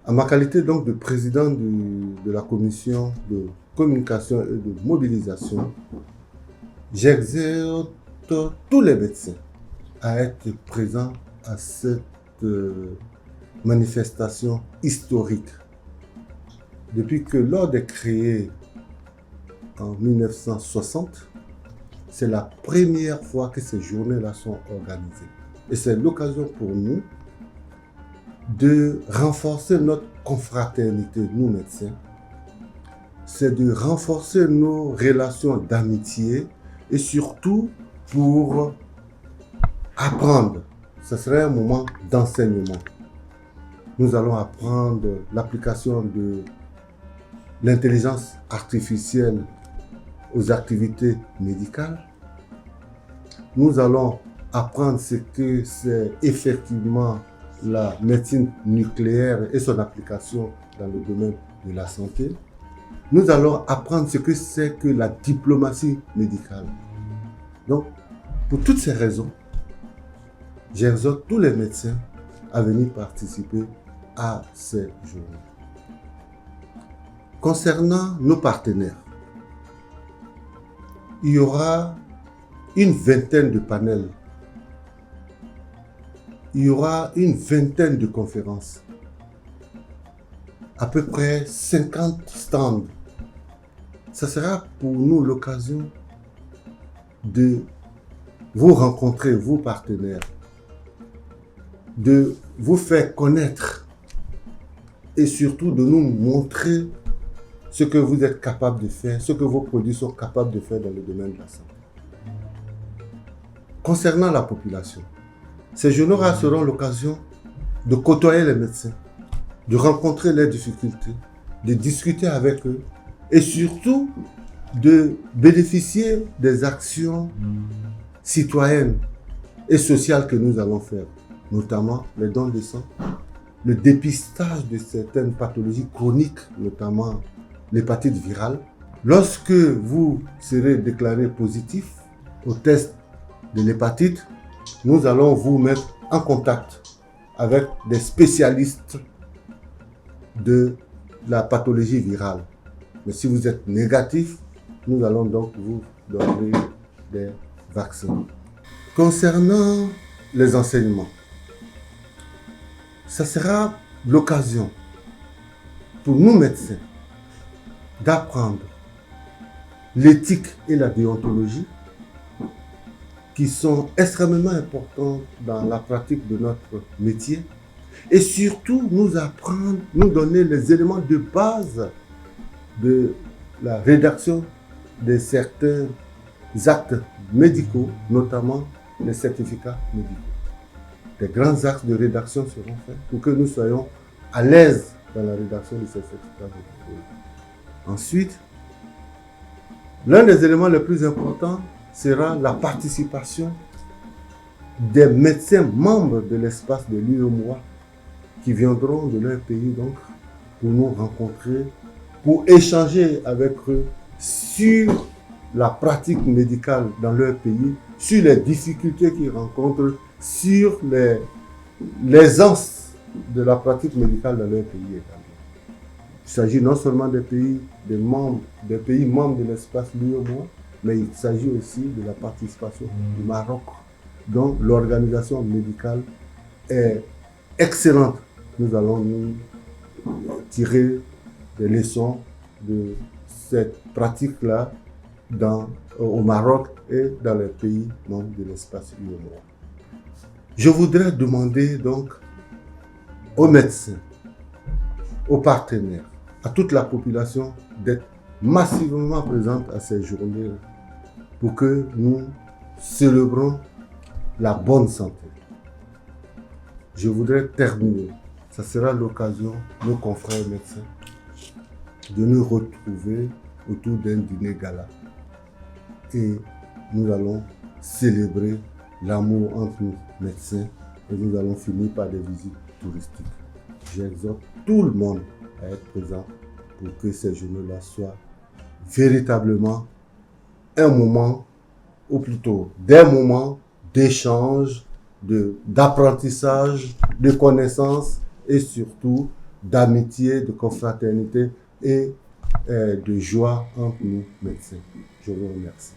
En ma qualité donc de président de la commission de communication et de mobilisation, j'exhorte tous les médecins à être présents à cette manifestation historique. Depuis que l'ordre est créé en 1960, c'est la première fois que ces journées-là sont organisées. Et c'est l'occasion pour nous de renforcer notre confraternité, nous médecins. C'est de renforcer nos relations d'amitié et surtout pour apprendre. Ce serait un moment d'enseignement. Nous allons apprendre l'application de l'intelligence artificielle aux activités médicales. Nous allons apprendre ce que c'est effectivement la médecine nucléaire et son application dans le domaine de la santé. Nous allons apprendre ce que c'est que la diplomatie médicale. Donc, pour toutes ces raisons, j'exhorte tous les médecins à venir participer à ces journées. Concernant nos partenaires, il y aura une vingtaine de panels. Il y aura une vingtaine de conférences. À peu près 50 stands. Ça sera pour nous l'occasion de vous rencontrer, vos partenaires, de vous faire connaître et surtout de nous montrer ce que vous êtes capable de faire, ce que vos produits sont capables de faire dans le domaine de la santé. Concernant la population, ces journées seront l'occasion de côtoyer les médecins, de rencontrer leurs difficultés, de discuter avec eux et surtout de bénéficier des actions citoyennes et sociales que nous allons faire, notamment les dons de sang, le dépistage de certaines pathologies chroniques, notamment l'hépatite virale. Lorsque vous serez déclaré positif au test de l'hépatite, nous allons vous mettre en contact avec des spécialistes de la pathologie virale. Mais si vous êtes négatif, nous allons donc vous donner des vaccins. Concernant les enseignements, ça sera l'occasion pour nous médecins d'apprendre l'éthique et la déontologie qui sont extrêmement importantes dans la pratique de notre métier et surtout nous apprendre, nous donner les éléments de base de la rédaction de certains actes médicaux, notamment les certificats médicaux. Des grands axes de rédaction seront faits pour que nous soyons à l'aise dans la rédaction de ces certificats médicaux. Ensuite, l'un des éléments les plus importants sera la participation des médecins membres de l'espace de l'UEMOA qui viendront de leur pays donc pour nous rencontrer, pour échanger avec eux sur la pratique médicale dans leur pays, sur les difficultés qu'ils rencontrent, sur l'aisance de la pratique médicale dans leur pays également. Il s'agit non seulement des pays membres de l'espace l'UEMOA, mais il s'agit aussi de la participation du Maroc, dont l'organisation médicale est excellente. Nous allons nous tirer des leçons de cette pratique-là au Maroc et dans les pays membres de l'espace UEMOA. Je voudrais demander donc aux médecins, aux partenaires, à toute la population d'être massivement présente à ces journées pour que nous célébrons la bonne santé. Je voudrais terminer. Ça sera l'occasion, nos confrères médecins, de nous retrouver autour d'un dîner gala. Et nous allons célébrer l'amour entre nous médecins et nous allons finir par des visites touristiques. J'exhorte tout le monde à être présent pour que ces journées-là soient véritablement un moment, ou plutôt des moments d'échange, d'apprentissage, de connaissances et surtout d'amitié, de confraternité et de joie entre nous médecins. Je vous remercie.